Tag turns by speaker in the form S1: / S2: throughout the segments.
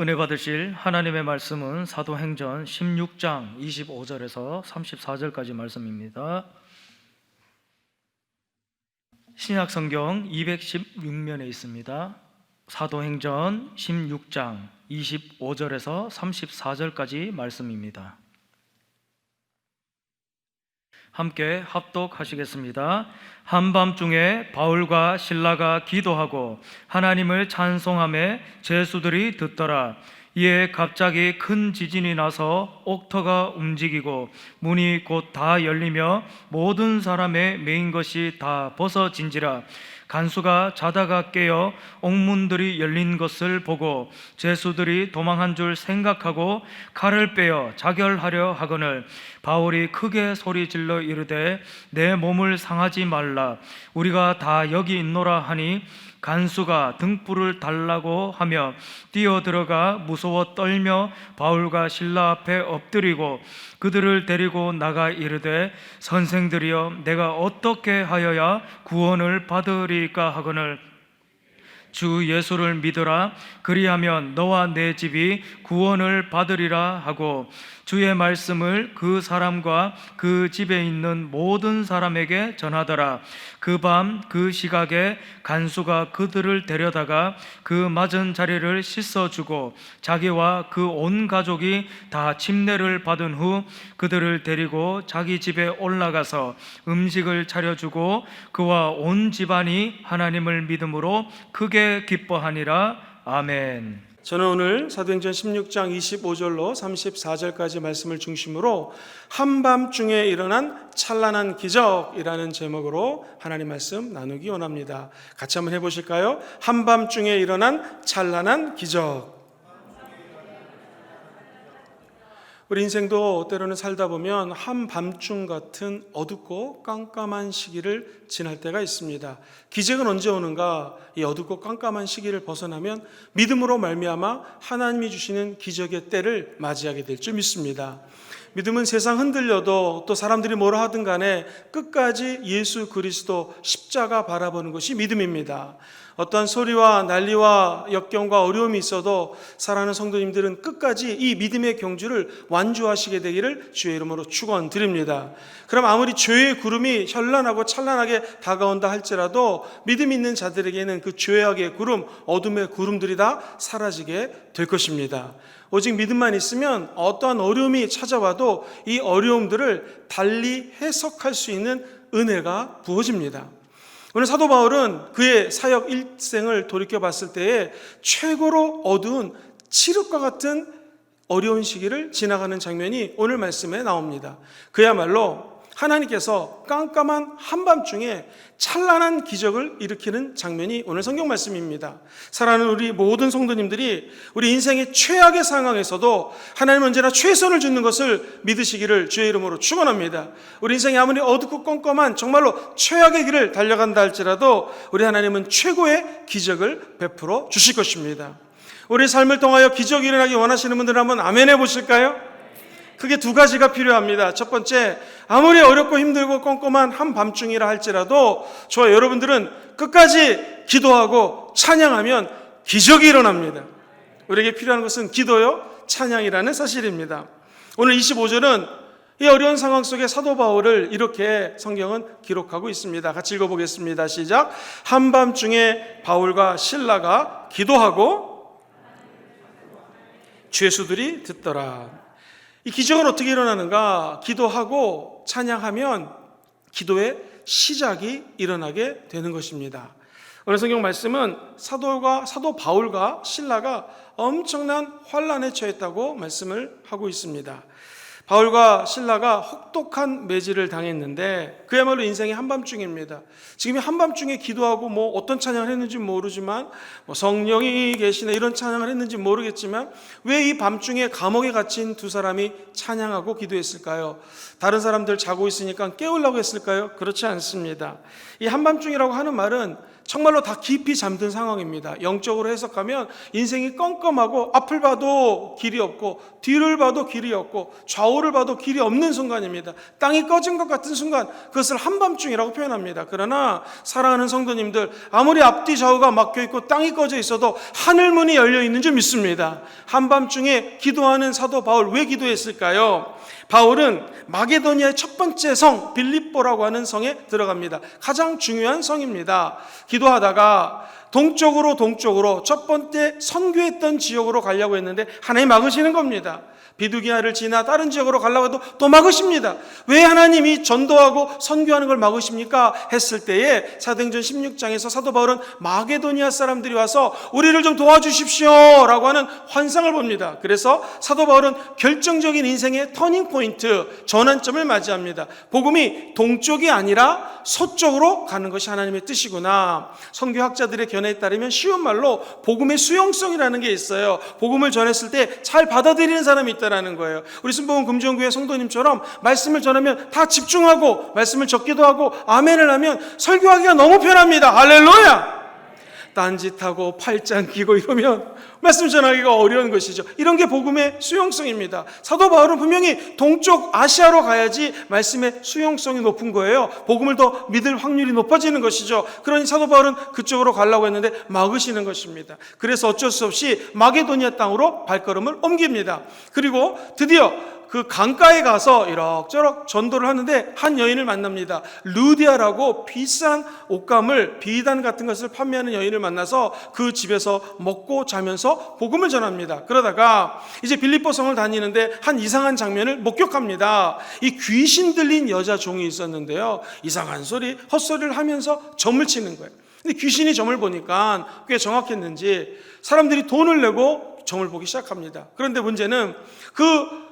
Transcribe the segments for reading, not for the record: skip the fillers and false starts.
S1: 은혜 받으실 하나님의 말씀은 사도행전 16장 25절에서 34절까지 말씀입니다. 신약성경 216면에 있습니다. 사도행전 16장 25절에서 34절까지 말씀입니다. 함께 합독하시겠습니다. 한밤중에 바울과 실라가 기도하고 하나님을 찬송하며 제수들이 듣더라. 이에 갑자기 큰 지진이 나서 옥터가 움직이고 문이 곧 다 열리며 모든 사람의 매인 것이 다 벗어진지라. 간수가 자다가 깨어 옥문들이 열린 것을 보고 제수들이 도망한 줄 생각하고 칼을 빼어 자결하려 하거늘 바울이 크게 소리질러 이르되 내 몸을 상하지 말라. 우리가 다 여기 있노라 하니 간수가 등불을 달라고 하며 뛰어들어가 무서워 떨며 바울과 실라 앞에 엎드리고 그들을 데리고 나가 이르되 선생들이여 내가 어떻게 하여야 구원을 받으리까 하거늘 주 예수를 믿으라. 그리하면 너와 내 집이 구원을 받으리라 하고 주의 말씀을 그 사람과 그 집에 있는 모든 사람에게 전하더라. 그 밤 그 시각에 간수가 그들을 데려다가 그 맞은 자리를 씻어주고 자기와 그 온 가족이 다 침례를 받은 후 그들을 데리고 자기 집에 올라가서 음식을 차려주고 그와 온 집안이 하나님을 믿음으로 크게 기뻐하니라. 아멘.
S2: 저는 오늘 사도행전 16장 25절로 34절까지 말씀을 중심으로 한밤중에 일어난 찬란한 기적이라는 제목으로 하나님 말씀 나누기 원합니다. 같이 한번 해보실까요? 한밤중에 일어난 찬란한 기적. 우리 인생도 때로는 살다 보면 한밤중 같은 어둡고 깜깜한 시기를 지날 때가 있습니다. 기적은 언제 오는가? 이 어둡고 깜깜한 시기를 벗어나면 믿음으로 말미암아 하나님이 주시는 기적의 때를 맞이하게 될 줄 믿습니다. 믿음은 세상 흔들려도 또 사람들이 뭐라 하든 간에 끝까지 예수 그리스도 십자가 바라보는 것이 믿음입니다. 어떤 소리와 난리와 역경과 어려움이 있어도 사랑하는 성도님들은 끝까지 이 믿음의 경주를 완주하시게 되기를 주의 이름으로 축원드립니다. 그럼 아무리 죄의 구름이 현란하고 찬란하게 다가온다 할지라도 믿음 있는 자들에게는 그 죄악의 구름, 어둠의 구름들이 다 사라지게 될 것입니다. 오직 믿음만 있으면 어떠한 어려움이 찾아와도 이 어려움들을 달리 해석할 수 있는 은혜가 부어집니다. 오늘 사도 바울은 그의 사역 일생을 돌이켜 봤을 때에 최고로 어두운 칠흑과 같은 어려운 시기를 지나가는 장면이 오늘 말씀에 나옵니다. 그야말로 하나님께서 깜깜한 한밤중에 찬란한 기적을 일으키는 장면이 오늘 성경 말씀입니다. 사랑하는 우리 모든 성도님들이 우리 인생의 최악의 상황에서도 하나님은 언제나 최선을 주는 것을 믿으시기를 주의 이름으로 축원합니다. 우리 인생이 아무리 어둡고 껌껌한 정말로 최악의 길을 달려간다 할지라도 우리 하나님은 최고의 기적을 베풀어 주실 것입니다. 우리 삶을 통하여 기적이 일어나기 원하시는 분들 한번 아멘 해보실까요? 크게 두 가지가 필요합니다. 첫 번째, 아무리 어렵고 힘들고 꼼꼼한 한밤중이라 할지라도 저와 여러분들은 끝까지 기도하고 찬양하면 기적이 일어납니다. 우리에게 필요한 것은 기도요, 찬양이라는 사실입니다. 오늘 25절은 이 어려운 상황 속에 사도 바울을 이렇게 성경은 기록하고 있습니다. 같이 읽어보겠습니다. 시작. 한밤중에 바울과 실라가 기도하고 죄수들이 듣더라. 이 기적은 어떻게 일어나는가? 기도하고 찬양하면 기도의 시작이 일어나게 되는 것입니다. 오늘 성경 말씀은 사도 바울과 실라가 엄청난 환난에 처했다고 말씀을 하고 있습니다. 바울과 실라가 혹독한 매질을 당했는데 그야말로 인생의 한밤중입니다. 지금 한밤중에 기도하고 어떤 찬양을 했는지 모르지만 성령이 계시네 이런 찬양을 했는지 모르겠지만 왜 이 밤중에 감옥에 갇힌 두 사람이 찬양하고 기도했을까요? 다른 사람들 자고 있으니까 깨우려고 했을까요? 그렇지 않습니다. 이 한밤중이라고 하는 말은 정말로 다 깊이 잠든 상황입니다. 영적으로 해석하면 인생이 껌껌하고 앞을 봐도 길이 없고 뒤를 봐도 길이 없고 좌우를 봐도 길이 없는 순간입니다. 땅이 꺼진 것 같은 순간, 그것을 한밤중이라고 표현합니다. 그러나 사랑하는 성도님들, 아무리 앞뒤 좌우가 막혀있고 땅이 꺼져 있어도 하늘문이 열려있는 줄 믿습니다. 한밤중에 기도하는 사도 바울, 왜 기도했을까요? 바울은 마게도니아의 첫 번째 성 빌립보라고 하는 성에 들어갑니다. 가장 중요한 성입니다. 기도하다가 동쪽으로 첫 번째 선교했던 지역으로 가려고 했는데 하나님 막으시는 겁니다. 비두기아를 지나 다른 지역으로 가려고 해도 또 막으십니다. 왜 하나님이 전도하고 선교하는 걸 막으십니까? 했을 때에 사도행전 16장에서 사도 바울은 마게도니아 사람들이 와서 우리를 좀 도와주십시오 라고 하는 환상을 봅니다. 그래서 사도 바울은 결정적인 인생의 터닝포인트, 전환점을 맞이합니다. 복음이 동쪽이 아니라 서쪽으로 가는 것이 하나님의 뜻이구나. 선교학자들의 견해에 따르면 쉬운 말로 복음의 수용성이라는 게 있어요. 복음을 전했을 때 잘 받아들이는 사람이 있다는 거예요. 우리 순복음 금정교회 성도님처럼 말씀을 전하면 다 집중하고 말씀을 적기도 하고 아멘을 하면 설교하기가 너무 편합니다. 할렐루야! 딴짓하고 팔짱 끼고 이러면 말씀 전하기가 어려운 것이죠. 이런 게 복음의 수용성입니다. 사도 바울은 분명히 동쪽 아시아로 가야지 말씀의 수용성이 높은 거예요. 복음을 더 믿을 확률이 높아지는 것이죠. 그러니 사도 바울은 그쪽으로 가려고 했는데 막으시는 것입니다. 그래서 어쩔 수 없이 마게도니아 땅으로 발걸음을 옮깁니다. 그리고 드디어 그 강가에 가서 이럭저럭 전도를 하는데 한 여인을 만납니다. 루디아라고 비싼 옷감을, 비단 같은 것을 판매하는 여인을 만나서 그 집에서 먹고 자면서 복음을 전합니다. 그러다가 이제 빌립보 성을 다니는데 한 이상한 장면을 목격합니다. 이 귀신 들린 여자 종이 있었는데요, 이상한 소리, 헛소리를 하면서 점을 치는 거예요. 근데 귀신이 점을 보니까 꽤 정확했는지 사람들이 돈을 내고 점을 보기 시작합니다. 그런데 문제는 그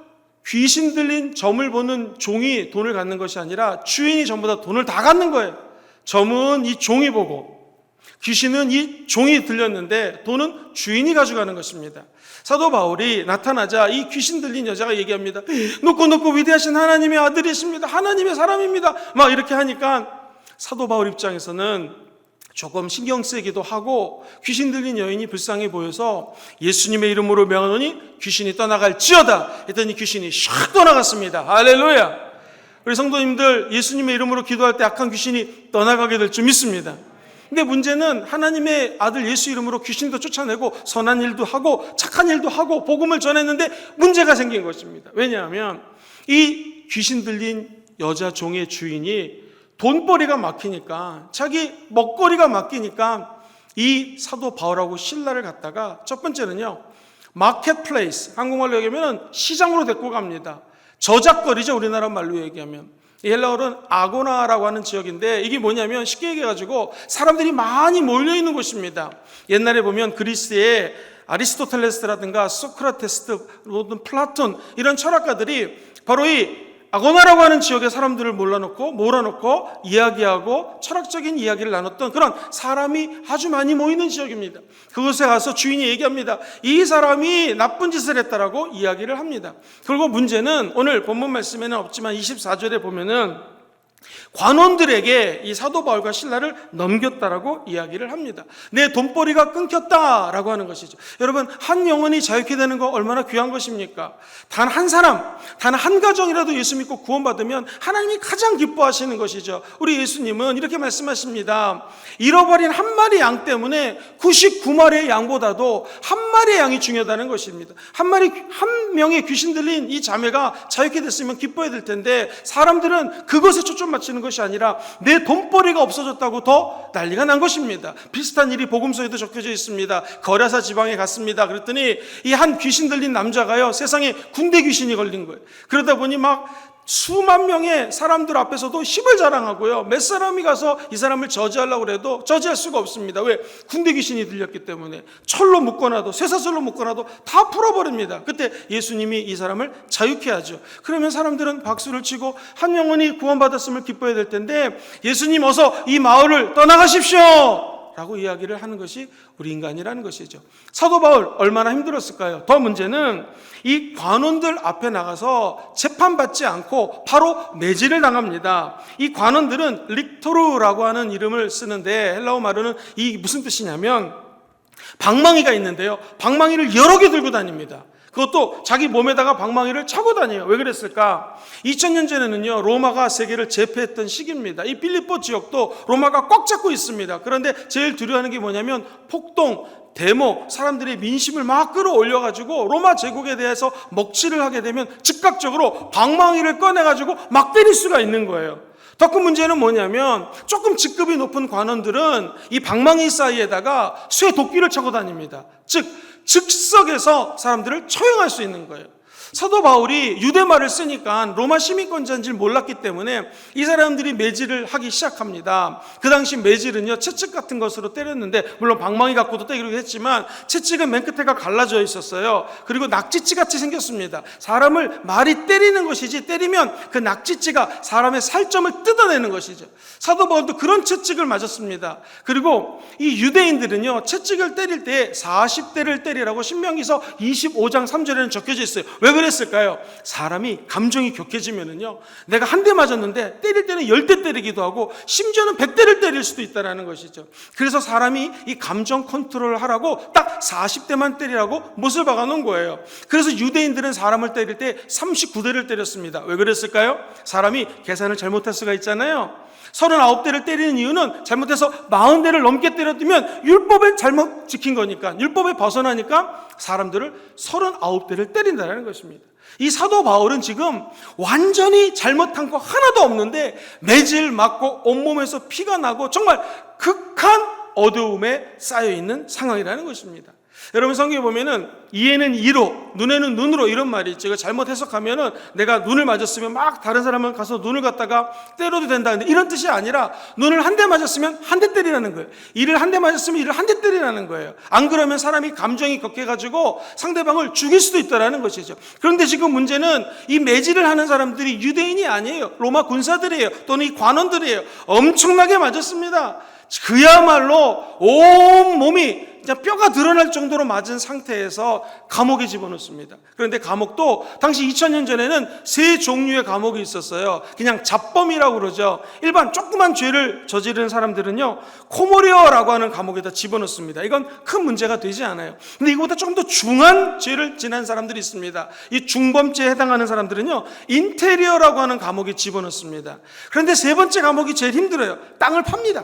S2: 귀신 들린 점을 보는 종이 돈을 갖는 것이 아니라 주인이 전부 다 돈을 다 갖는 거예요. 점은 이 종이 보고 귀신은 이 종이 들렸는데 돈은 주인이 가져가는 것입니다. 사도 바울이 나타나자 이 귀신 들린 여자가 얘기합니다. 높고 위대하신 하나님의 아들이십니다. 하나님의 사람입니다. 막 이렇게 하니까 사도 바울 입장에서는 조금 신경 쓰이기도 하고 귀신 들린 여인이 불쌍해 보여서 예수님의 이름으로 명하노니 귀신이 떠나갈지어다 했더니 귀신이 샥 떠나갔습니다. 할렐루야! 우리 성도님들, 예수님의 이름으로 기도할 때 악한 귀신이 떠나가게 될 줄 믿습니다. 근데 문제는 하나님의 아들 예수 이름으로 귀신도 쫓아내고 선한 일도 하고 착한 일도 하고 복음을 전했는데 문제가 생긴 것입니다. 왜냐하면 이 귀신 들린 여자 종의 주인이 돈벌이가 막히니까, 자기 먹거리가 막히니까 이 사도 바울하고 실라를 갖다가 첫 번째는요, 마켓플레이스, 한국말로 얘기하면 시장으로 데리고 갑니다. 저작거리죠, 우리나라 말로 얘기하면. 헬라어는 아고나라고 하는 지역인데 이게 뭐냐면 쉽게 얘기해가지고 사람들이 많이 몰려있는 곳입니다. 옛날에 보면 그리스의 아리스토텔레스라든가 소크라테스, 플라톤 이런 철학가들이 바로 이 아고나라고 하는 지역에 사람들을 몰아놓고 이야기하고 철학적인 이야기를 나눴던 그런 사람이 아주 많이 모이는 지역입니다. 그곳에 가서 주인이 얘기합니다. 이 사람이 나쁜 짓을 했다라고 이야기를 합니다. 그리고 문제는 오늘 본문 말씀에는 없지만 24절에 보면은 관원들에게 이 사도 바울과 실라를 넘겼다라고 이야기를 합니다. 내 돈벌이가 끊겼다라고 하는 것이죠. 여러분, 한 영혼이 자유케 되는 거 얼마나 귀한 것입니까? 단 한 사람, 단 한 가정이라도 예수 믿고 구원받으면 하나님이 가장 기뻐하시는 것이죠. 우리 예수님은 이렇게 말씀하십니다. 잃어버린 한 마리 양 때문에 99마리의 양보다도 한 마리의 양이 중요하다는 것입니다. 한 명의 귀신 들린 이 자매가 자유케 됐으면 기뻐해야 될 텐데 사람들은 그것에 초점 맞추는 것이 아니라 내 돈벌이가 없어졌다고 더 난리가 난 것입니다. 비슷한 일이 복음서에도 적혀져 있습니다. 거라사 지방에 갔습니다. 그랬더니 이 한 귀신 들린 남자가요, 세상에 군대 귀신이 걸린 거예요. 그러다 보니 막 수만 명의 사람들 앞에서도 힘을 자랑하고요, 몇 사람이 가서 이 사람을 저지하려고 해도 저지할 수가 없습니다. 왜? 군대 귀신이 들렸기 때문에. 철로 묶어놔도, 쇠사슬로 묶어놔도 다 풀어버립니다. 그때 예수님이 이 사람을 자유케 하죠. 그러면 사람들은 박수를 치고 한 영혼이 구원받았음을 기뻐해야 될 텐데 예수님 어서 이 마을을 떠나가십시오 라고 이야기를 하는 것이 우리 인간이라는 것이죠. 사도 바울 얼마나 힘들었을까요? 더 문제는 이 관원들 앞에 나가서 재판받지 않고 바로 매질을 당합니다. 이 관원들은 릭토르라고 하는 이름을 쓰는데 헬라어 말로는 이 무슨 뜻이냐면 방망이가 있는데요, 방망이를 여러 개 들고 다닙니다. 그것도 자기 몸에다가 방망이를 차고 다녀요. 왜 그랬을까? 2000년 전에는요, 로마가 세계를 제패했던 시기입니다. 이 필리포 지역도 로마가 꽉 잡고 있습니다. 그런데 제일 두려워하는 게 뭐냐면 폭동, 데모, 사람들의 민심을 막 끌어올려가지고 로마 제국에 대해서 먹칠을 하게 되면 즉각적으로 방망이를 꺼내가지고 막 때릴 수가 있는 거예요. 더 큰 문제는 뭐냐면 조금 직급이 높은 관원들은 이 방망이 사이에다가 쇠 도끼를 차고 다닙니다. 즉 즉석에서 사람들을 처형할 수 있는 거예요. 사도 바울이 유대말을 쓰니까 로마 시민권자인 줄 몰랐기 때문에 이 사람들이 매질을 하기 시작합니다. 그 당시 매질은요, 채찍 같은 것으로 때렸는데, 물론 방망이 갖고도 때리기도 했지만 채찍은 맨 끝에가 갈라져 있었어요. 그리고 낙지치 같이 생겼습니다. 사람을 말이 때리는 것이지, 때리면 그 낙지치가 사람의 살점을 뜯어내는 것이죠. 사도 바울도 그런 채찍을 맞았습니다. 그리고 이 유대인들은요, 채찍을 때릴 때 40대를 때리라고 신명기서 25장 3절에는 적혀져 있어요. 왜 그랬을까요? 사람이 감정이 격해지면은요, 내가 한 대 맞았는데 때릴 때는 10대 때리기도 하고 심지어는 100대를 때릴 수도 있다는 것이죠. 그래서 사람이 이 감정 컨트롤을 하라고 딱 40대만 때리라고 못을 박아놓은 거예요. 그래서 유대인들은 사람을 때릴 때 39대를 때렸습니다. 왜 그랬을까요? 사람이 계산을 잘못할 수가 있잖아요. 39대를 때리는 이유는 잘못해서 40대를 넘게 때렸으면 율법을 잘못 지킨 거니까, 율법에 벗어나니까 사람들을 39대를 때린다는 것입니다. 이 사도 바울은 지금 완전히 잘못한 거 하나도 없는데 매질 맞고 온몸에서 피가 나고 정말 극한 어두움에 쌓여있는 상황이라는 것입니다. 여러분, 성경에 보면은 이에는 이로, 눈에는 눈으로, 이런 말이 있죠. 이거 잘못 해석하면은 내가 눈을 맞았으면 막 다른 사람은 가서 눈을 갖다가 때려도 된다. 근데 이런 뜻이 아니라 눈을 한 대 맞았으면 한 대 때리라는 거예요. 이를 한 대 맞았으면 이를 한 대 때리라는 거예요. 안 그러면 사람이 감정이 격해가지고 상대방을 죽일 수도 있다는 것이죠. 그런데 지금 문제는 이 매질을 하는 사람들이 유대인이 아니에요. 로마 군사들이에요. 또는 이 관원들이에요. 엄청나게 맞았습니다. 그야말로 온 몸이 그냥 뼈가 드러날 정도로 맞은 상태에서 감옥에 집어넣습니다. 그런데 감옥도 당시 2000년 전에는 세 종류의 감옥이 있었어요. 그냥 잡범이라고 그러죠. 일반 조그만 죄를 저지른 사람들은요, 코모리어라고 하는 감옥에다 집어넣습니다. 이건 큰 문제가 되지 않아요. 근데 이거보다 조금 더 중한 죄를 지난 사람들이 있습니다. 이 중범죄에 해당하는 사람들은요, 인테리어라고 하는 감옥에 집어넣습니다. 그런데 세 번째 감옥이 제일 힘들어요. 땅을 팝니다.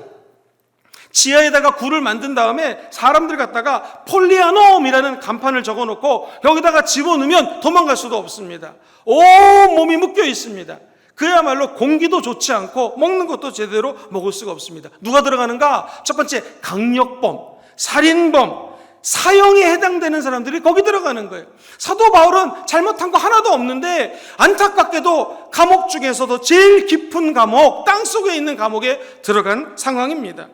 S2: 지하에다가 굴을 만든 다음에 사람들 갖다가 폴리아놈이라는 간판을 적어놓고 여기다가 집어넣으면 도망갈 수도 없습니다. 온 몸이 묶여 있습니다. 그야말로 공기도 좋지 않고 먹는 것도 제대로 먹을 수가 없습니다. 누가 들어가는가? 첫 번째, 강력범, 살인범, 사형에 해당되는 사람들이 거기 들어가는 거예요. 사도 바울은 잘못한 거 하나도 없는데 안타깝게도 감옥 중에서도 제일 깊은 감옥, 땅속에 있는 감옥에 들어간 상황입니다.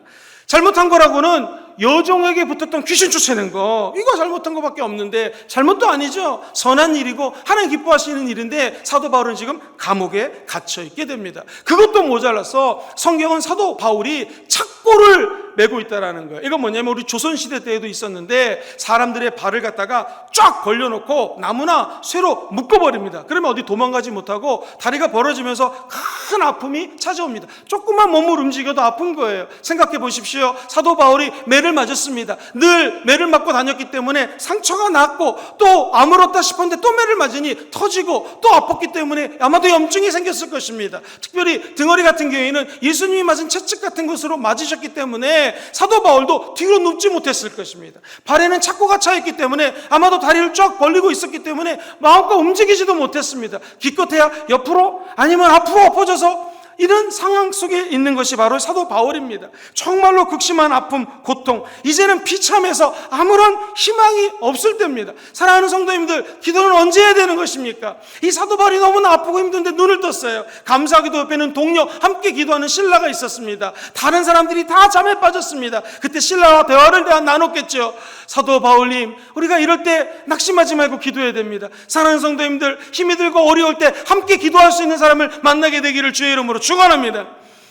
S2: 잘못한 거라고는 여종에게 붙었던 귀신 쫓아내는 거, 이거 잘못한 거밖에 없는데, 잘못도 아니죠. 선한 일이고 하나님 기뻐하시는 일인데 사도 바울은 지금 감옥에 갇혀 있게 됩니다. 그것도 모자라서 성경은 사도 바울이 착고를 메고 있다라는 거예요. 이건 뭐냐면 우리 조선시대 때에도 있었는데 사람들의 발을 갖다가 쫙 걸려놓고 나무나 쇠로 묶어버립니다. 그러면 어디 도망가지 못하고 다리가 벌어지면서 큰 아픔이 찾아옵니다. 조금만 몸을 움직여도 아픈 거예요. 생각해 보십시오. 사도 바울이 매를 맞았습니다. 늘 매를 맞고 다녔기 때문에 상처가 났고, 또 아물었다 싶었는데 또 매를 맞으니 터지고, 또 아팠기 때문에 아마도 염증이 생겼을 것입니다. 특별히 등허리 같은 경우에는 예수님이 맞은 채찍 같은 것으로 맞으셨기 때문에 사도 바울도 뒤로 눕지 못했을 것입니다. 발에는 착고가 차있기 때문에 아마도 다리를 쫙 벌리고 있었기 때문에 마음껏 움직이지도 못했습니다. 기껏해야 옆으로 아니면 앞으로 엎어져서 이런 상황 속에 있는 것이 바로 사도 바울입니다. 정말로 극심한 아픔, 고통, 이제는 비참해서 아무런 희망이 없을 때입니다. 사랑하는 성도님들, 기도는 언제 해야 되는 것입니까? 이 사도 바울이 너무나 아프고 힘든데 눈을 떴어요. 감사하게도 옆에는 동료, 함께 기도하는 신라가 있었습니다. 다른 사람들이 다 잠에 빠졌습니다. 그때 신라와 대화를 나눴겠죠. 사도 바울님, 우리가 이럴 때 낙심하지 말고 기도해야 됩니다. 사랑하는 성도님들, 힘이 들고 어려울 때 함께 기도할 수 있는 사람을 만나게 되기를 주의 이름으로 축원합니다.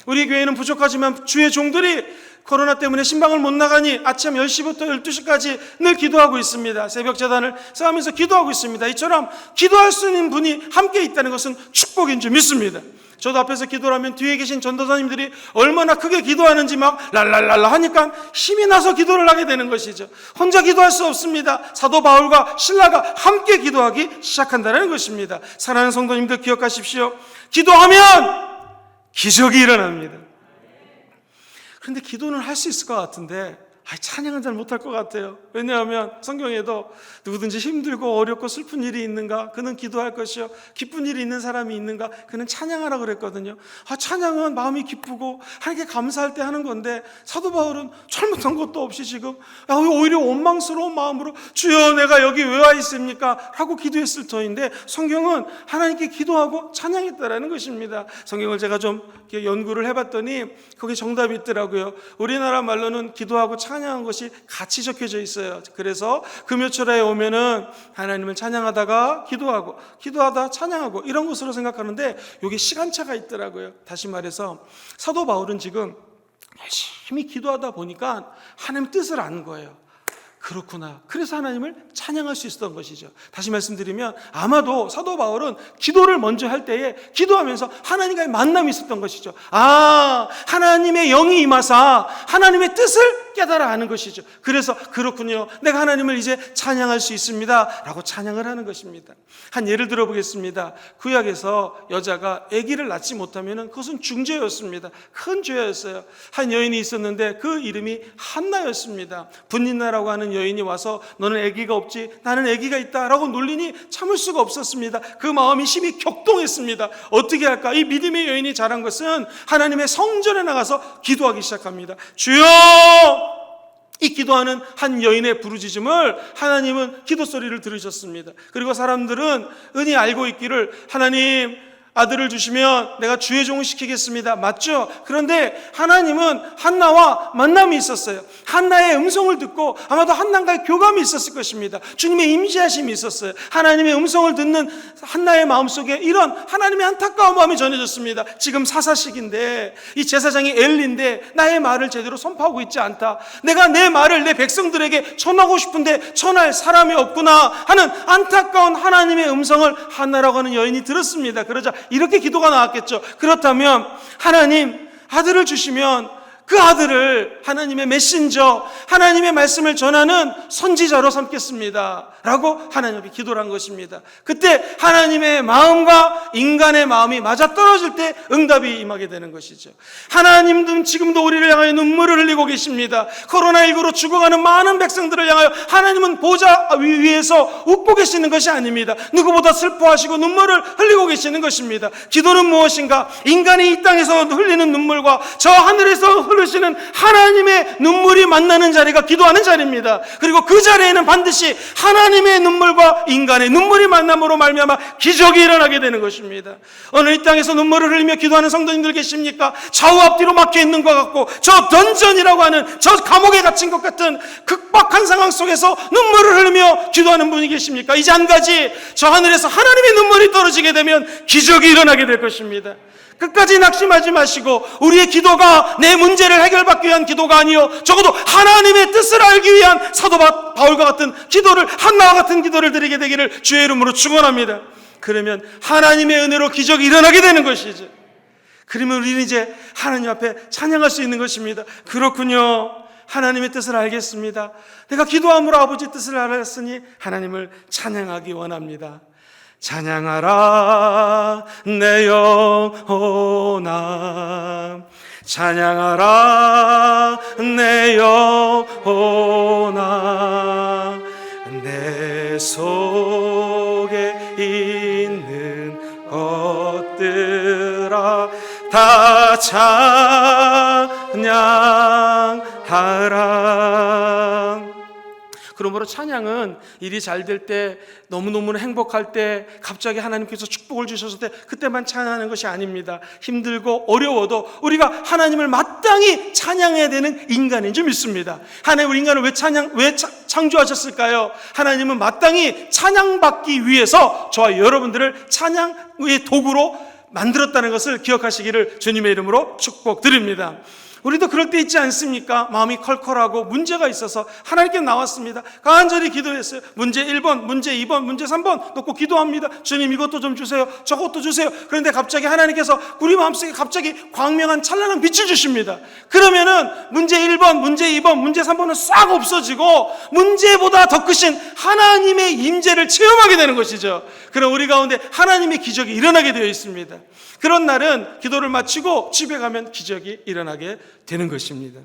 S2: 우리 교회는 부족하지만 주의 종들이 코로나 때문에 신방을 못 나가니 아침 10시부터 12시까지 늘 기도하고 있습니다. 새벽 제단을 쌓으면서 기도하고 있습니다. 이처럼 기도할 수 있는 분이 함께 있다는 것은 축복인 줄 믿습니다. 저도 앞에서 기도를 하면 뒤에 계신 전도사님들이 얼마나 크게 기도하는지 막 랄랄랄라 하니까 힘이 나서 기도를 하게 되는 것이죠. 혼자 기도할 수 없습니다. 사도 바울과 신라가 함께 기도하기 시작한다는 것입니다. 사랑하는 성도님들 기억하십시오. 기도하면 기적이 일어납니다. 그런데 기도는 할 수 있을 것 같은데 찬양은 잘 못할 것 같아요. 왜냐하면 성경에도 누구든지 힘들고 어렵고 슬픈 일이 있는가 그는 기도할 것이요 기쁜 일이 있는 사람이 있는가 그는 찬양하라 그랬거든요. 찬양은 마음이 기쁘고 하나님께 감사할 때 하는 건데 사도 바울은 잘못한 것도 없이 지금 오히려 원망스러운 마음으로 주여 내가 여기 왜 와 있습니까? 하고 기도했을 터인데 성경은 하나님께 기도하고 찬양했다라는 것입니다. 성경을 제가 좀 연구를 해봤더니 거기 정답이 있더라고요. 우리나라 말로는 기도하고 찬양한 것이 같이 적혀져 있어요. 그래서 금요철에 오면은 하나님을 찬양하다가 기도하고 기도하다 찬양하고 이런 것으로 생각하는데 여기 시간차가 있더라고요. 다시 말해서 사도 바울은 지금 열심히 기도하다 보니까 하나님 뜻을 아는 거예요. 그렇구나. 그래서 하나님을 찬양할 수 있었던 것이죠. 다시 말씀드리면 아마도 사도 바울은 기도를 먼저 할 때에 기도하면서 하나님과의 만남이 있었던 것이죠. 하나님의 영이 임하사 하나님의 뜻을 깨달아 아는 것이죠. 그래서 그렇군요. 내가 하나님을 이제 찬양할 수 있습니다. 라고 찬양을 하는 것입니다. 한 예를 들어보겠습니다. 구약에서 여자가 아기를 낳지 못하면 그것은 중죄였습니다. 큰 죄였어요. 한 여인이 있었는데 그 이름이 한나였습니다. 분린나라고 하는 여인이 와서 너는 아기가 없지 나는 아기가 있다 라고 놀리니 참을 수가 없었습니다. 그 마음이 심히 격동했습니다. 어떻게 할까? 이 믿음의 여인이 잘한 것은 하나님의 성전에 나가서 기도하기 시작합니다. 주여! 이 기도하는 한 여인의 부르짖음을 하나님은 기도 소리를 들으셨습니다. 그리고 사람들은 은히 알고 있기를 하나님 아들을 주시면 내가 주의 종을 시키겠습니다. 맞죠? 그런데 하나님은 한나와 만남이 있었어요. 한나의 음성을 듣고 아마도 한나과의 교감이 있었을 것입니다. 주님의 임재하심이 있었어요. 하나님의 음성을 듣는 한나의 마음속에 이런 하나님의 안타까운 마음이 전해졌습니다. 지금 사사식인데 이 제사장이 엘리인데 나의 말을 제대로 선포하고 있지 않다. 내가 내 말을 내 백성들에게 전하고 싶은데 전할 사람이 없구나 하는 안타까운 하나님의 음성을 한나라고 하는 여인이 들었습니다. 그러자 이렇게 기도가 나왔겠죠. 그렇다면 하나님 아들을 주시면 그 아들을 하나님의 메신저, 하나님의 말씀을 전하는 선지자로 삼겠습니다 라고 하나님께 기도를 한 것입니다. 그때 하나님의 마음과 인간의 마음이 맞아떨어질 때 응답이 임하게 되는 것이죠. 하나님도 지금도 우리를 향하여 눈물을 흘리고 계십니다. 코로나19로 죽어가는 많은 백성들을 향하여 하나님은 보좌 위에서 웃고 계시는 것이 아닙니다. 누구보다 슬퍼하시고 눈물을 흘리고 계시는 것입니다. 기도는 무엇인가? 인간이 이 땅에서 흘리는 눈물과 저 하늘에서 흐르시는 하나님의 눈물이 만나는 자리가 기도하는 자리입니다. 그리고 그 자리에는 반드시 하나님의 눈물과 인간의 눈물이 만남으로 말미암아 기적이 일어나게 되는 것입니다. 오늘 이 땅에서 눈물을 흘리며 기도하는 성도님들 계십니까? 좌우 앞뒤로 막혀 있는 것 같고 저 던전이라고 하는 저 감옥에 갇힌 것 같은 극박한 상황 속에서 눈물을 흘리며 기도하는 분이 계십니까? 이제 한 가지, 저 하늘에서 하나님의 눈물이 떨어지게 되면 기적이 일어나게 될 것입니다. 끝까지 낙심하지 마시고 우리의 기도가 내 문제를 해결받기 위한 기도가 아니요 적어도 하나님의 뜻을 알기 위한 사도 바울과 같은 기도를, 한나와 같은 기도를 드리게 되기를 주의 이름으로 축원합니다. 그러면 하나님의 은혜로 기적이 일어나게 되는 것이죠. 그러면 우리는 이제 하나님 앞에 찬양할 수 있는 것입니다. 그렇군요. 하나님의 뜻을 알겠습니다. 내가 기도함으로 아버지 뜻을 알았으니 하나님을 찬양하기 원합니다. 찬양하라 내 영혼아, 찬양하라 내 영혼아, 내 속에 있는 것들아 다 찬양하라. 그러므로 찬양은 일이 잘 될 때, 너무너무 행복할 때, 갑자기 하나님께서 축복을 주셨을 때 그때만 찬양하는 것이 아닙니다. 힘들고 어려워도 우리가 하나님을 마땅히 찬양해야 되는 인간인 줄 믿습니다. 하나님 우리 인간을 왜 창조하셨을까요? 하나님은 마땅히 찬양받기 위해서 저와 여러분들을 찬양의 도구로 만들었다는 것을 기억하시기를 주님의 이름으로 축복드립니다. 우리도 그럴 때 있지 않습니까? 마음이 컬컬하고 문제가 있어서 하나님께 나왔습니다. 간절히 기도했어요. 문제 1번, 문제 2번, 문제 3번 놓고 기도합니다. 주님, 이것도 좀 주세요. 저것도 주세요. 그런데 갑자기 하나님께서 우리 마음속에 갑자기 광명한 찬란한 빛을 주십니다. 그러면은 문제 1번, 문제 2번, 문제 3번은 싹 없어지고 문제보다 더 크신 하나님의 임재를 체험하게 되는 것이죠. 그럼 우리 가운데 하나님의 기적이 일어나게 되어 있습니다. 그런 날은 기도를 마치고 집에 가면 기적이 일어나게 되는 것입니다.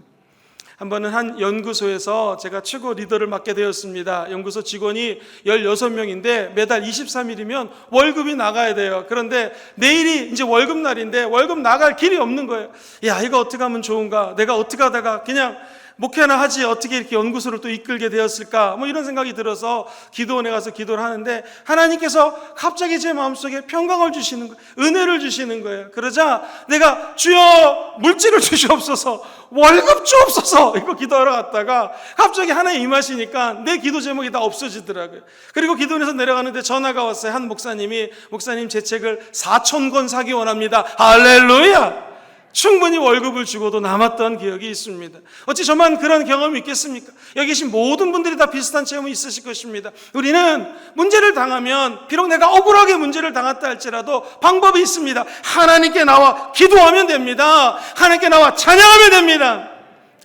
S2: 한 번은 한 연구소에서 제가 최고 리더를 맡게 되었습니다. 연구소 직원이 16명인데 매달 23일이면 월급이 나가야 돼요. 그런데 내일이 이제 월급 날인데 월급 나갈 길이 없는 거예요. 야, 이거 어떻게 하면 좋은가? 내가 어떻게 하다가 그냥 목회나 하지 어떻게 이렇게 연구소를 또 이끌게 되었을까? 뭐 이런 생각이 들어서 기도원에 가서 기도를 하는데 하나님께서 갑자기 제 마음속에 평강을 주시는 거예요. 은혜를 주시는 거예요. 그러자 내가 주여 물질을 주시옵소서, 월급 주옵소서 이거 기도하러 갔다가 갑자기 하나님 임하시니까 내 기도 제목이 다 없어지더라고요. 그리고 기도원에서 내려가는데 전화가 왔어요. 한 목사님이, 목사님 제 책을 4,000권 사기 원합니다. 할렐루야! 충분히 월급을 주고도 남았던 기억이 있습니다. 어찌 저만 그런 경험이 있겠습니까? 여기 계신 모든 분들이 다 비슷한 체험이 있으실 것입니다. 우리는 문제를 당하면 비록 내가 억울하게 문제를 당했다 할지라도 방법이 있습니다. 하나님께 나와 기도하면 됩니다. 하나님께 나와 찬양하면 됩니다.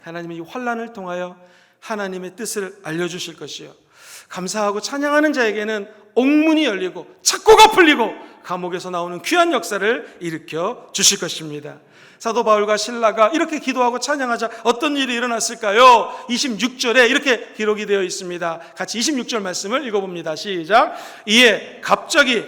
S2: 하나님의 이 환난을 통하여 하나님의 뜻을 알려주실 것이요, 감사하고 찬양하는 자에게는 옥문이 열리고 착고가 풀리고 감옥에서 나오는 귀한 역사를 일으켜 주실 것입니다. 사도 바울과 실라가 이렇게 기도하고 찬양하자 어떤 일이 일어났을까요? 26절에 이렇게 기록이 되어 있습니다. 같이 26절 말씀을 읽어봅니다. 시작. 이에 갑자기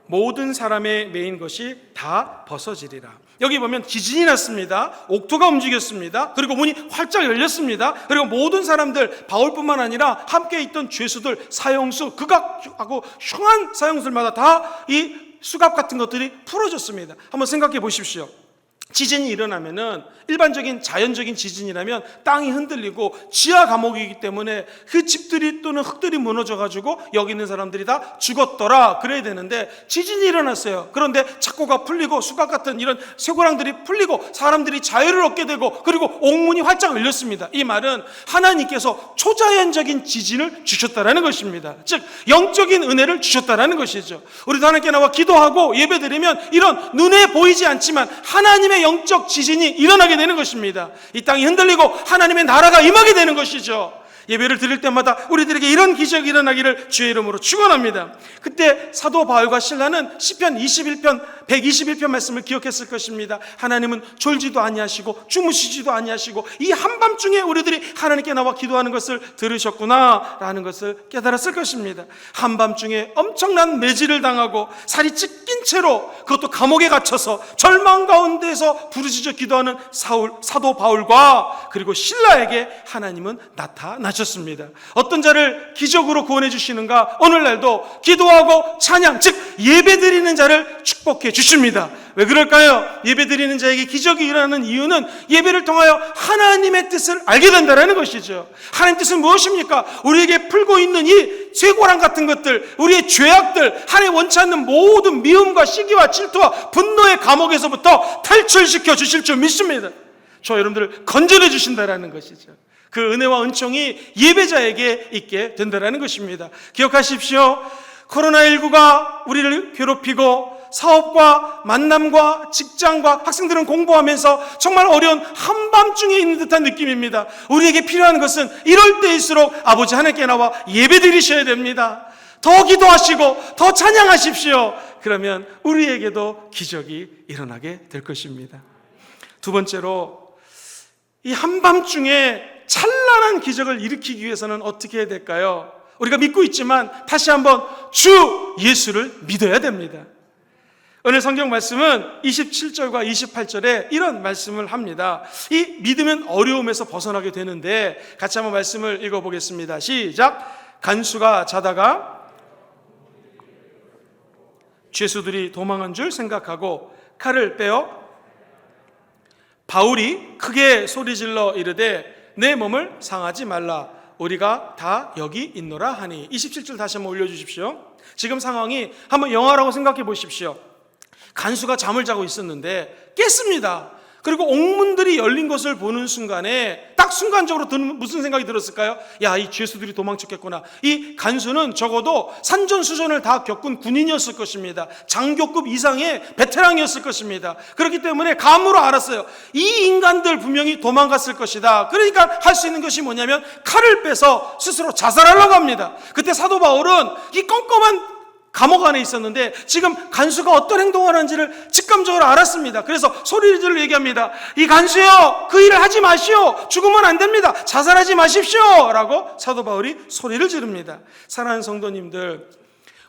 S2: 모든 사람의 메인 것이 다 벗어지리라. 여기 보면 지진이 났습니다. 옥토가 움직였습니다. 그리고 문이 활짝 열렸습니다. 그리고 모든 사람들, 바울뿐만 아니라 함께 있던 죄수들, 사형수, 극악하고 흉한 사형수들마다 다 이 수갑 같은 것들이 풀어졌습니다. 한번 생각해 보십시오. 지진이 일어나면은 일반적인 자연적인 지진이라면 땅이 흔들리고 지하 감옥이기 때문에 그 집들이 또는 흙들이 무너져가지고 여기 있는 사람들이 다 죽었더라 그래야 되는데 지진이 일어났어요. 그런데 착고가 풀리고 수갑 같은 이런 쇠고랑들이 풀리고 사람들이 자유를 얻게 되고 그리고 옥문이 활짝 열렸습니다. 이 말은 하나님께서 초자연적인 지진을 주셨다라는 것입니다. 즉 영적인 은혜를 주셨다라는 것이죠. 우리도 하나님께 나와 기도하고 예배드리면 이런 눈에 보이지 않지만 하나님의 영적 지진이 일어나게 되는 것입니다. 이 땅이 흔들리고 하나님의 나라가 임하게 되는 것이죠. 예배를 드릴 때마다 우리들에게 이런 기적이 일어나기를 주의 이름으로 축원합니다. 그때 사도 바울과 실라는 시편 21편 121편 말씀을 기억했을 것입니다. 하나님은 졸지도 아니하시고 주무시지도 아니하시고 이 한밤중에 우리들이 하나님께 나와 기도하는 것을 들으셨구나 라는 것을 깨달았을 것입니다. 한밤중에 엄청난 매질을 당하고 살이 찢긴 채로 그것도 감옥에 갇혀서 절망 가운데서 부르짖어 기도하는 사도 바울과 그리고 실라에게 하나님은 나타나셨습니다. 어떤 자를 기적으로 구원해 주시는가? 오늘날도 기도하고 찬양, 즉 예배드리는 자를 축복해 주십니다. 왜 그럴까요? 예배드리는 자에게 기적이 일어나는 이유는 예배를 통하여 하나님의 뜻을 알게 된다는 것이죠. 하나님의 뜻은 무엇입니까? 우리에게 풀고 있는 이 쇠고랑 같은 것들, 우리의 죄악들, 하나님 원치 않는 모든 미움과 시기와 질투와 분노의 감옥에서부터 탈출시켜 주실 줄 믿습니다. 저 여러분들을 건져내 주신다는 것이죠. 그 은혜와 은총이 예배자에게 있게 된다는 것입니다. 기억하십시오. 코로나19가 우리를 괴롭히고 사업과 만남과 직장과 학생들은 공부하면서 정말 어려운 한밤중에 있는 듯한 느낌입니다. 우리에게 필요한 것은 이럴 때일수록 아버지 하나님께 나와 예배드리셔야 됩니다. 더 기도하시고 더 찬양하십시오. 그러면 우리에게도 기적이 일어나게 될 것입니다. 두 번째로 이 한밤중에 찬란한 기적을 일으키기 위해서는 어떻게 해야 될까요? 우리가 믿고 있지만 다시 한번 주 예수를 믿어야 됩니다. 오늘 성경 말씀은 27절과 28절에 이런 말씀을 합니다. 이 믿으면 어려움에서 벗어나게 되는데 같이 한번 말씀을 읽어보겠습니다. 시작. 간수가 자다가 죄수들이 도망한 줄 생각하고 칼을 빼어 바울이 크게 소리질러 이르되 내 몸을 상하지 말라. 우리가 다 여기 있노라 하니. 27절 다시 한번 올려주십시오. 지금 상황이 한번 영화라고 생각해 보십시오. 간수가 잠을 자고 있었는데 깼습니다. 그리고 옥문들이 열린 것을 보는 순간에 딱 순간적으로 무슨 생각이 들었을까요? 야, 이 죄수들이 도망쳤겠구나. 이 간수는 적어도 산전수전을 다 겪은 군인이었을 것입니다. 장교급 이상의 베테랑이었을 것입니다. 그렇기 때문에 감으로 알았어요. 이 인간들 분명히 도망갔을 것이다. 그러니까 할 수 있는 것이 뭐냐면 칼을 빼서 스스로 자살하려고 합니다. 그때 사도 바울은 이 껌껌한 감옥 안에 있었는데 지금 간수가 어떤 행동을 하는지를 직감적으로 알았습니다. 그래서 소리를 질러 얘기합니다. 이 간수요, 그 일을 하지 마시오. 죽으면 안 됩니다. 자살하지 마십시오. 라고 사도 바울이 소리를 지릅니다. 사랑하는 성도님들,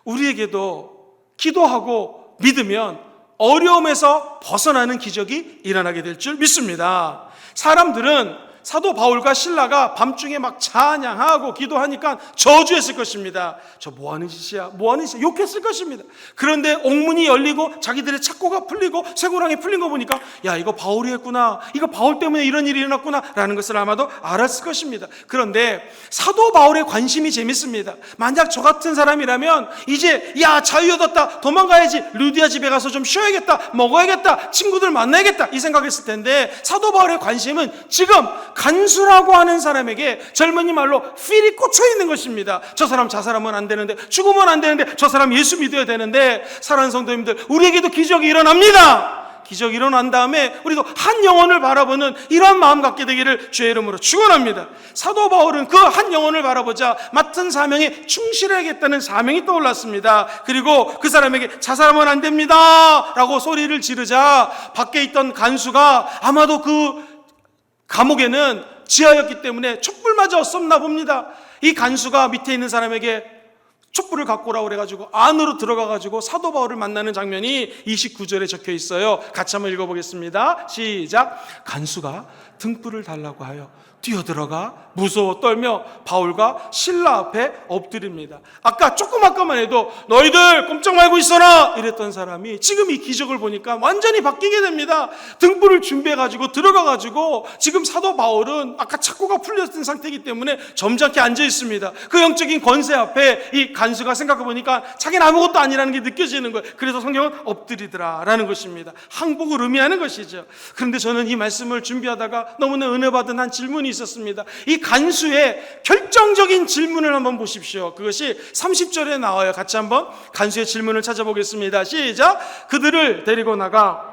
S2: 우리에게도 기도하고 믿으면 어려움에서 벗어나는 기적이 일어나게 될 줄 믿습니다. 사람들은 사도 바울과 실라가 밤중에 막 찬양하고 기도하니까 저주했을 것입니다. 저 뭐하는 짓이야? 뭐하는 짓이야? 욕했을 것입니다. 그런데 옥문이 열리고 자기들의 착고가 풀리고 쇠고랑이 풀린 거 보니까 야, 이거 바울이 했구나. 이거 바울 때문에 이런 일이 일어났구나 라는 것을 아마도 알았을 것입니다. 그런데 사도 바울의 관심이 재밌습니다. 만약 저 같은 사람이라면 이제 야, 자유 얻었다. 도망가야지. 루디아 집에 가서 좀 쉬어야겠다. 먹어야겠다. 친구들 만나야겠다. 이 생각했을 텐데 사도 바울의 관심은 지금 간수라고 하는 사람에게 젊은이 말로 필이 꽂혀 있는 것입니다. 저 사람 자살하면 안 되는데, 죽으면 안 되는데, 저 사람 예수 믿어야 되는데. 사랑하는 성도님들, 우리에게도 기적이 일어납니다. 기적이 일어난 다음에 우리도 한 영혼을 바라보는 이러한 마음 갖게 되기를 주의 이름으로 축원합니다. 사도 바울은 그 한 영혼을 바라보자 맡은 사명에 충실해야겠다는 사명이 떠올랐습니다. 그리고 그 사람에게 자살하면 안 됩니다 라고 소리를 지르자 밖에 있던 간수가 아마도 그 감옥에는 지하였기 때문에 촛불마저 없었나 봅니다. 이 간수가 밑에 있는 사람에게 촛불을 갖고 오라고 그래가지고 안으로 들어가가지고 사도 바울을 만나는 장면이 29절에 적혀 있어요. 같이 한번 읽어보겠습니다. 시작. 간수가 등불을 달라고 하여 뛰어들어가 무서워 떨며 바울과 실라 앞에 엎드립니다. 아까 조금 아까만 해도 너희들 꼼짝 말고 있어라 이랬던 사람이 지금 이 기적을 보니까 완전히 바뀌게 됩니다. 등불을 준비해가지고 들어가가지고 지금 사도 바울은 아까 착고가 풀렸던 상태이기 때문에 점잖게 앉아 있습니다. 그 영적인 권세 앞에 이 간수가 생각해보니까 자기는 아무것도 아니라는 게 느껴지는 거예요. 그래서 성경은 엎드리더라 라는 것입니다. 항복을 의미하는 것이죠. 그런데 저는 이 말씀을 준비하다가 너무나 은혜 받은 한 질문이 있었습니다. 이 간수의 결정적인 질문을 한번 보십시오. 그것이 30절에 나와요. 같이 한번 간수의 질문을 찾아보겠습니다. 시작. 그들을 데리고 나가.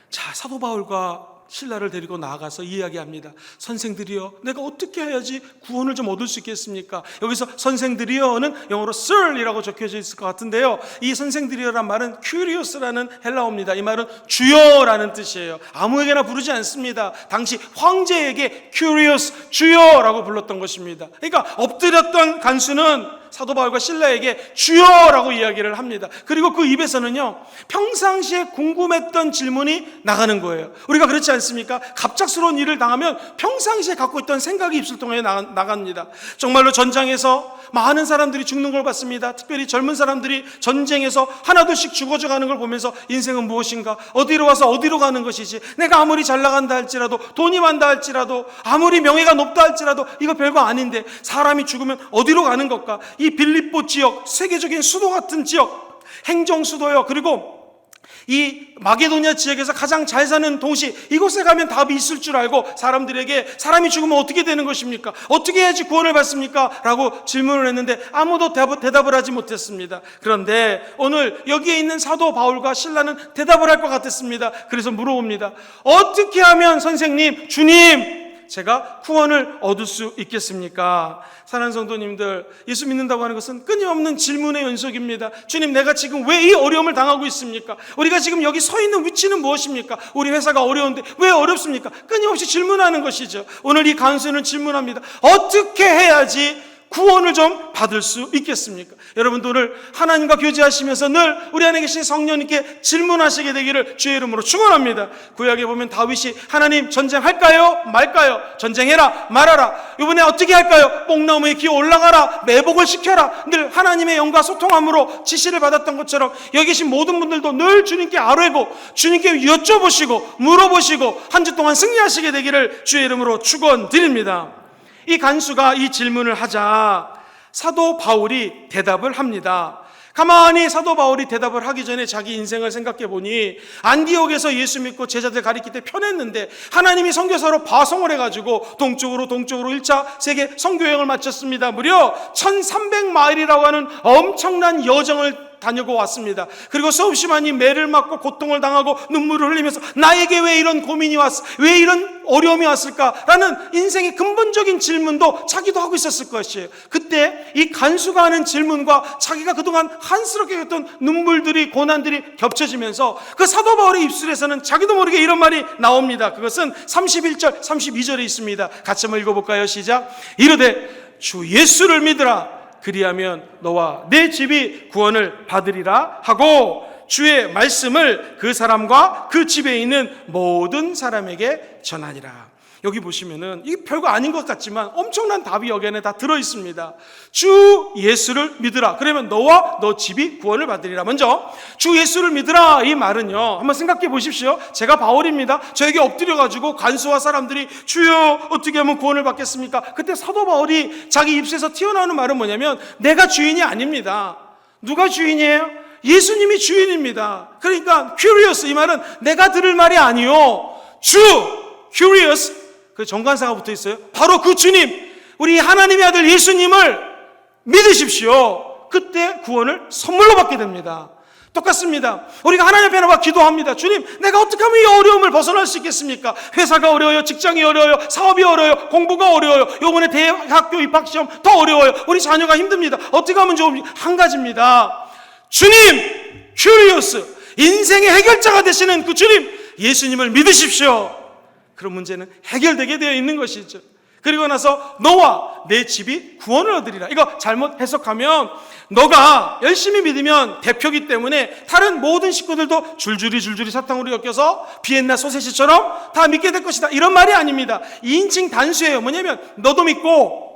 S2: 자, 사도 바울과 신라를 데리고 나아가서 이야기합니다. 선생들이여, 내가 어떻게 해야지 구원을 좀 얻을 수 있겠습니까? 여기서 선생들이여는 영어로 sir이라고 적혀져 있을 것 같은데요, 이 선생들이여란 말은 curious라는 헬라어입니다. 이 말은 주여라는 뜻이에요. 아무에게나 부르지 않습니다. 당시 황제에게 curious, 주여라고 불렀던 것입니다. 그러니까 엎드렸던 간수는 사도 바울과 실라에게 주여라고 이야기를 합니다. 그리고 그 입에서는요, 평상시에 궁금했던 질문이 나가는 거예요. 우리가 그렇지 않습니까? 갑작스러운 일을 당하면 평상시에 갖고 있던 생각이 입술 통해 나갑니다. 정말로 전장에서 많은 사람들이 죽는 걸 봤습니다. 특별히 젊은 사람들이 전쟁에서 하나둘씩 죽어져 가는 걸 보면서 인생은 무엇인가? 어디로 와서 어디로 가는 것이지? 내가 아무리 잘 나간다 할지라도, 돈이 많다 할지라도, 아무리 명예가 높다 할지라도 이거 별거 아닌데 사람이 죽으면 어디로 가는 것까? 이 빌립보 지역, 세계적인 수도 같은 지역, 행정 수도요. 그리고 이 마게도니아 지역에서 가장 잘 사는 도시, 이곳에 가면 답이 있을 줄 알고 사람들에게 사람이 죽으면 어떻게 되는 것입니까? 어떻게 해야지 구원을 받습니까? 라고 질문을 했는데 아무도 대답을 하지 못했습니다. 그런데 오늘 여기에 있는 사도 바울과 신라는 대답을 할 것 같았습니다. 그래서 물어봅니다. 어떻게 하면 선생님, 주님, 제가 구원을 얻을 수 있겠습니까? 사랑하는 성도님들, 예수 믿는다고 하는 것은 끊임없는 질문의 연속입니다. 주님, 내가 지금 왜 이 어려움을 당하고 있습니까? 우리가 지금 여기 서 있는 위치는 무엇입니까? 우리 회사가 어려운데 왜 어렵습니까? 끊임없이 질문하는 것이죠. 오늘 이 간수는 질문합니다. 어떻게 해야지 구원을 좀 받을 수 있겠습니까? 여러분도 오늘 하나님과 교제하시면서 늘 우리 안에 계신 성령님께 질문하시게 되기를 주의 이름으로 축원합니다. 구약에 보면 다윗이 하나님 전쟁할까요? 말까요? 전쟁해라 말아라. 이번에 어떻게 할까요? 뽕나무에 기어 올라가라, 매복을 시켜라. 늘 하나님의 영과 소통함으로 지시를 받았던 것처럼 여기 계신 모든 분들도 늘 주님께 아뢰고 주님께 여쭤보시고 물어보시고 한 주 동안 승리하시게 되기를 주의 이름으로 축원드립니다. 이 간수가 이 질문을 하자 사도 바울이 대답을 합니다. 가만히 사도 바울이 대답을 하기 전에 자기 인생을 생각해 보니 안디옥에서 예수 믿고 제자들 가리킬 때 편했는데 하나님이 선교사로 파송을 해가지고 동쪽으로 1차 세계 선교여행을 마쳤습니다. 무려 1300마일이라고 하는 엄청난 여정을 다녀고 왔습니다. 그리고 수없이 많이 매를 맞고 고통을 당하고 눈물을 흘리면서 나에게 왜 이런 고민이 왔어? 왜 이런 어려움이 왔을까라는 인생의 근본적인 질문도 자기도 하고 있었을 것이에요. 그때 이 간수가 하는 질문과 자기가 그동안 한스럽게 했던 눈물들이, 고난들이 겹쳐지면서 그 사도 바울의 입술에서는 자기도 모르게 이런 말이 나옵니다. 그것은 31절 32절에 있습니다. 같이 한번 읽어볼까요? 시작. 이르되 주 예수를 믿으라. 그리하면 너와 내 집이 구원을 받으리라 하고 주의 말씀을 그 사람과 그 집에 있는 모든 사람에게 전하니라. 여기 보시면은 이게 별거 아닌 것 같지만 엄청난 답이 여기 안에 다 들어있습니다. 주 예수를 믿으라. 그러면 너와 너 집이 구원을 받으리라. 먼저 주 예수를 믿으라 이 말은요, 한번 생각해 보십시오. 제가 바울입니다. 저에게 엎드려가지고 간수와 사람들이 주여 어떻게 하면 구원을 받겠습니까? 그때 사도 바울이 자기 입술에서 튀어나오는 말은 뭐냐면 내가 주인이 아닙니다. 누가 주인이에요? 예수님이 주인입니다. 그러니까 curious 이 말은 내가 들을 말이 아니요, 주 curious 그 정관사가 붙어 있어요. 바로 그 주님, 우리 하나님의 아들 예수님을 믿으십시오. 그때 구원을 선물로 받게 됩니다. 똑같습니다. 우리가 하나님 앞에 나와 기도합니다. 주님, 내가 어떻게 하면 이 어려움을 벗어날 수 있겠습니까? 회사가 어려워요, 직장이 어려워요, 사업이 어려워요, 공부가 어려워요, 요번에 대학교 입학시험 더 어려워요, 우리 자녀가 힘듭니다. 어떻게 하면 좋습니까? 한 가지입니다. 주님, curious, 인생의 해결자가 되시는 그 주님 예수님을 믿으십시오. 그런 문제는 해결되게 되어 있는 것이죠. 그리고 나서 너와 내 집이 구원을 얻으리라. 이거 잘못 해석하면 너가 열심히 믿으면 대표기 때문에 다른 모든 식구들도 줄줄이 사탕으로 엮여서 비엔나 소세지처럼 다 믿게 될 것이다, 이런 말이 아닙니다. 2인칭 단수예요. 뭐냐면 너도 믿고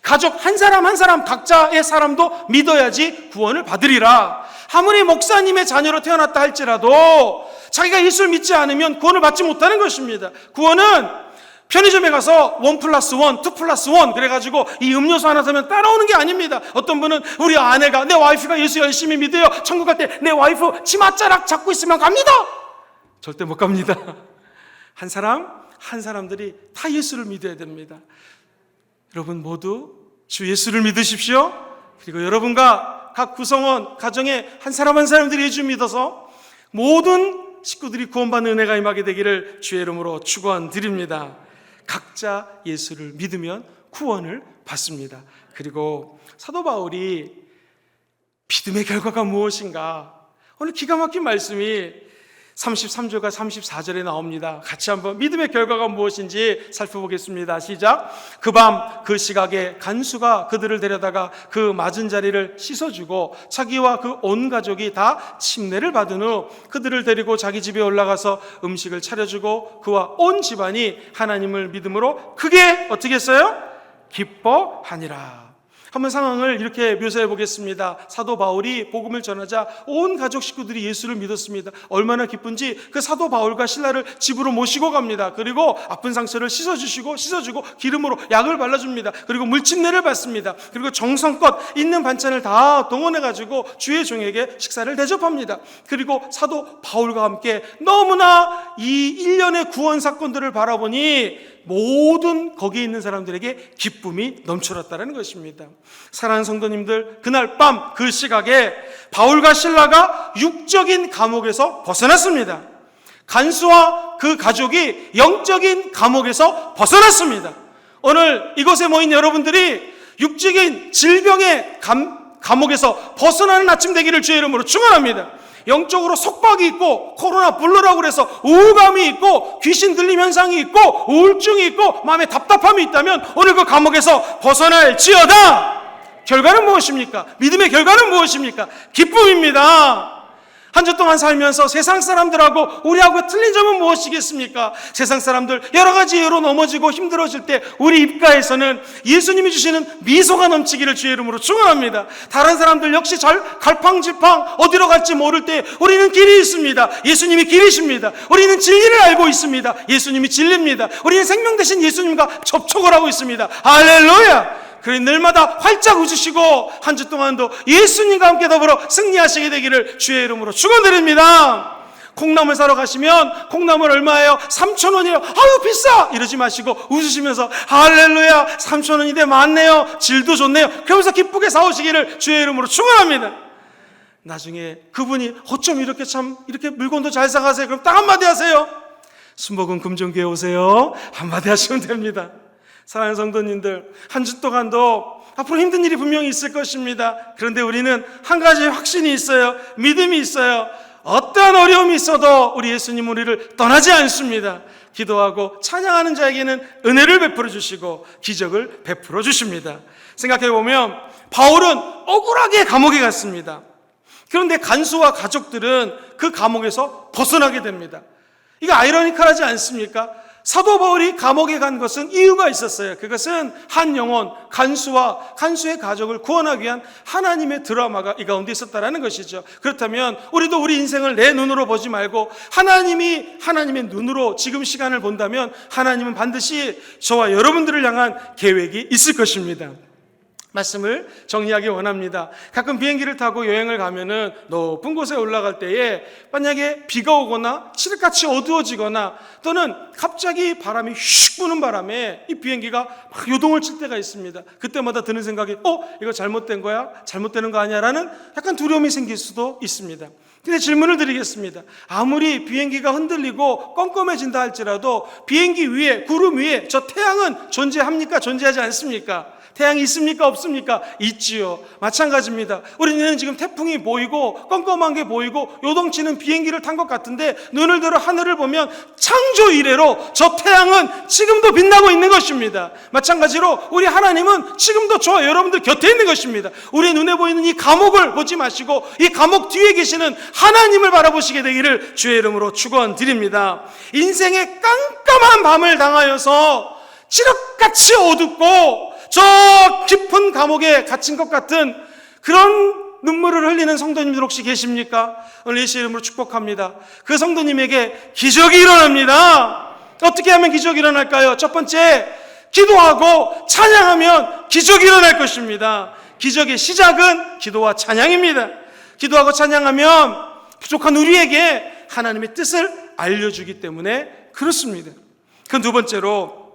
S2: 가족 한 사람 한 사람 각자의 사람도 믿어야지 구원을 받으리라. 아무리 목사님의 자녀로 태어났다 할지라도 자기가 예수를 믿지 않으면 구원을 받지 못하는 것입니다. 구원은 편의점에 가서 1+1, 2+1 그래가지고 이 음료수 하나 사면 따라오는 게 아닙니다. 어떤 분은 우리 아내가, 내 와이프가 예수 열심히 믿어요, 천국 갈 때 내 와이프 치맛자락 잡고 있으면 갑니다. 절대 못 갑니다. 한 사람들이 다 예수를 믿어야 됩니다. 여러분 모두 주 예수를 믿으십시오. 그리고 여러분과 각 구성원 가정의 한 사람 한 사람들이 예수 믿어서 모든 식구들이 구원받는 은혜가 임하게 되기를 주의 이름으로 축원드립니다. 각자 예수를 믿으면 구원을 받습니다. 그리고 사도 바울이 믿음의 결과가 무엇인가, 오늘 기가 막힌 말씀이 33절과 34절에 나옵니다. 같이 한번 믿음의 결과가 무엇인지 살펴보겠습니다. 시작. 그 밤 그 시각에 간수가 그들을 데려다가 그 맞은 자리를 씻어주고 자기와 그 온 가족이 다 침례를 받은 후 그들을 데리고 자기 집에 올라가서 음식을 차려주고 그와 온 집안이 하나님을 믿음으로 크게 어떻게 했어요? 기뻐하니라. 한번 상황을 이렇게 묘사해 보겠습니다. 사도 바울이 복음을 전하자 온 가족 식구들이 예수를 믿었습니다. 얼마나 기쁜지 그 사도 바울과 신라를 집으로 모시고 갑니다. 그리고 아픈 상처를 씻어주고 기름으로 약을 발라줍니다. 그리고 물침례를 받습니다. 그리고 정성껏 있는 반찬을 다 동원해가지고 주의 종에게 식사를 대접합니다. 그리고 사도 바울과 함께 너무나 이 1년의 구원 사건들을 바라보니 모든 거기에 있는 사람들에게 기쁨이 넘쳐났다는 것입니다. 사랑하는 성도님들, 그날 밤 그 시각에 바울과 실라가 육적인 감옥에서 벗어났습니다. 간수와 그 가족이 영적인 감옥에서 벗어났습니다. 오늘 이곳에 모인 여러분들이 육적인 질병의 감옥에서 벗어나는 아침 되기를 주의 이름으로 축원합니다. 영적으로 속박이 있고 코로나 불러라고 그래서 우울감이 있고 귀신 들림 현상이 있고 우울증이 있고 마음에 답답함이 있다면 오늘 그 감옥에서 벗어날지어다. 결과는 무엇입니까? 믿음의 결과는 무엇입니까? 기쁨입니다. 한 주 동안 살면서 세상 사람들하고 우리하고 틀린 점은 무엇이겠습니까? 세상 사람들 여러 가지 이유로 넘어지고 힘들어질 때 우리 입가에서는 예수님이 주시는 미소가 넘치기를 주의 이름으로 축원합니다. 다른 사람들 역시 갈팡질팡 어디로 갈지 모를 때 우리는 길이 있습니다. 예수님이 길이십니다. 우리는 진리를 알고 있습니다. 예수님이 진리입니다. 우리는 생명 되신 예수님과 접촉을 하고 있습니다. 할렐루야! 그러니 늘마다 활짝 웃으시고 한 주 동안도 예수님과 함께 더불어 승리하시게 되기를 주의 이름으로 축원드립니다. 콩나물 사러 가시면 콩나물 얼마예요? 3,000원이에요. 아유 비싸! 이러지 마시고 웃으시면서 할렐루야 3,000원인데 많네요. 질도 좋네요. 그러면서 기쁘게 사오시기를 주의 이름으로 축원합니다. 나중에 그분이 어쩜 이렇게 이렇게 물건도 잘 사가세요? 그럼 딱 한마디 하세요. 순복음 금종교회 오세요. 한마디 하시면 됩니다. 사랑하는 성도님들, 한 주 동안도 앞으로 힘든 일이 분명히 있을 것입니다. 그런데 우리는 한 가지 확신이 있어요. 믿음이 있어요. 어떠한 어려움이 있어도 우리 예수님 우리를 떠나지 않습니다. 기도하고 찬양하는 자에게는 은혜를 베풀어 주시고 기적을 베풀어 주십니다. 생각해 보면 바울은 억울하게 감옥에 갔습니다. 그런데 간수와 가족들은 그 감옥에서 벗어나게 됩니다. 이거 아이러니컬하지 않습니까? 사도 바울이 감옥에 간 것은 이유가 있었어요. 그것은 한 영혼, 간수와 간수의 가족을 구원하기 위한 하나님의 드라마가 이 가운데 있었다는 것이죠. 그렇다면 우리도 우리 인생을 내 눈으로 보지 말고 하나님의 눈으로 지금 시간을 본다면 하나님은 반드시 저와 여러분들을 향한 계획이 있을 것입니다. 말씀을 정리하기 원합니다. 가끔 비행기를 타고 여행을 가면은 높은 곳에 올라갈 때에 만약에 비가 오거나 칠흑같이 어두워지거나 또는 갑자기 바람이 휙 부는 바람에 이 비행기가 막 요동을 칠 때가 있습니다. 그때마다 드는 생각이 이거 잘못된 거야? 잘못되는 거 아니야? 라는 약간 두려움이 생길 수도 있습니다. 근데 질문을 드리겠습니다. 아무리 비행기가 흔들리고 껌껌해진다 할지라도 비행기 위에, 구름 위에 저 태양은 존재합니까? 존재하지 않습니까? 태양이 있습니까? 없습니까? 있지요. 마찬가지입니다. 우리는 지금 태풍이 보이고 껌껌한 게 보이고 요동치는 비행기를 탄 것 같은데 눈을 들어 하늘을 보면 창조 이래로 저 태양은 지금도 빛나고 있는 것입니다. 마찬가지로 우리 하나님은 지금도 저와 여러분들 곁에 있는 것입니다. 우리 눈에 보이는 이 감옥을 보지 마시고 이 감옥 뒤에 계시는 하나님을 바라보시게 되기를 주의 이름으로 축원드립니다. 인생의 깜깜한 밤을 당하여서 칠흑같이 어둡고 저 깊은 감옥에 갇힌 것 같은 그런 눈물을 흘리는 성도님들 혹시 계십니까? 오늘 예수 이름으로 축복합니다. 그 성도님에게 기적이 일어납니다. 어떻게 하면 기적이 일어날까요? 첫 번째, 기도하고 찬양하면 기적이 일어날 것입니다. 기적의 시작은 기도와 찬양입니다. 기도하고 찬양하면 부족한 우리에게 하나님의 뜻을 알려주기 때문에 그렇습니다. 그 두 번째로,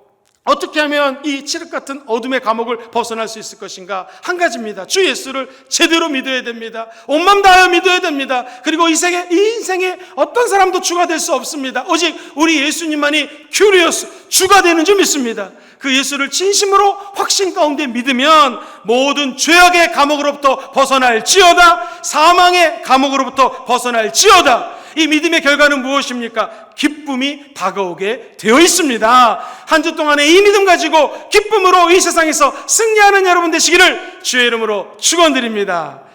S2: 어떻게 하면 이 칠흑 같은 어둠의 감옥을 벗어날 수 있을 것인가? 한 가지입니다. 주 예수를 제대로 믿어야 됩니다. 온 마음 다하여 믿어야 됩니다. 그리고 이 인생에 어떤 사람도 주가 될 수 없습니다. 오직 우리 예수님만이 큐리어스, 주가 되는 줄 믿습니다. 그 예수를 진심으로 확신 가운데 믿으면 모든 죄악의 감옥으로부터 벗어날지어다, 사망의 감옥으로부터 벗어날지어다. 이 믿음의 결과는 무엇입니까? 기쁨이 다가오게 되어 있습니다. 한 주 동안의 이 믿음 가지고 기쁨으로 이 세상에서 승리하는 여러분 되시기를 주의 이름으로 축원드립니다.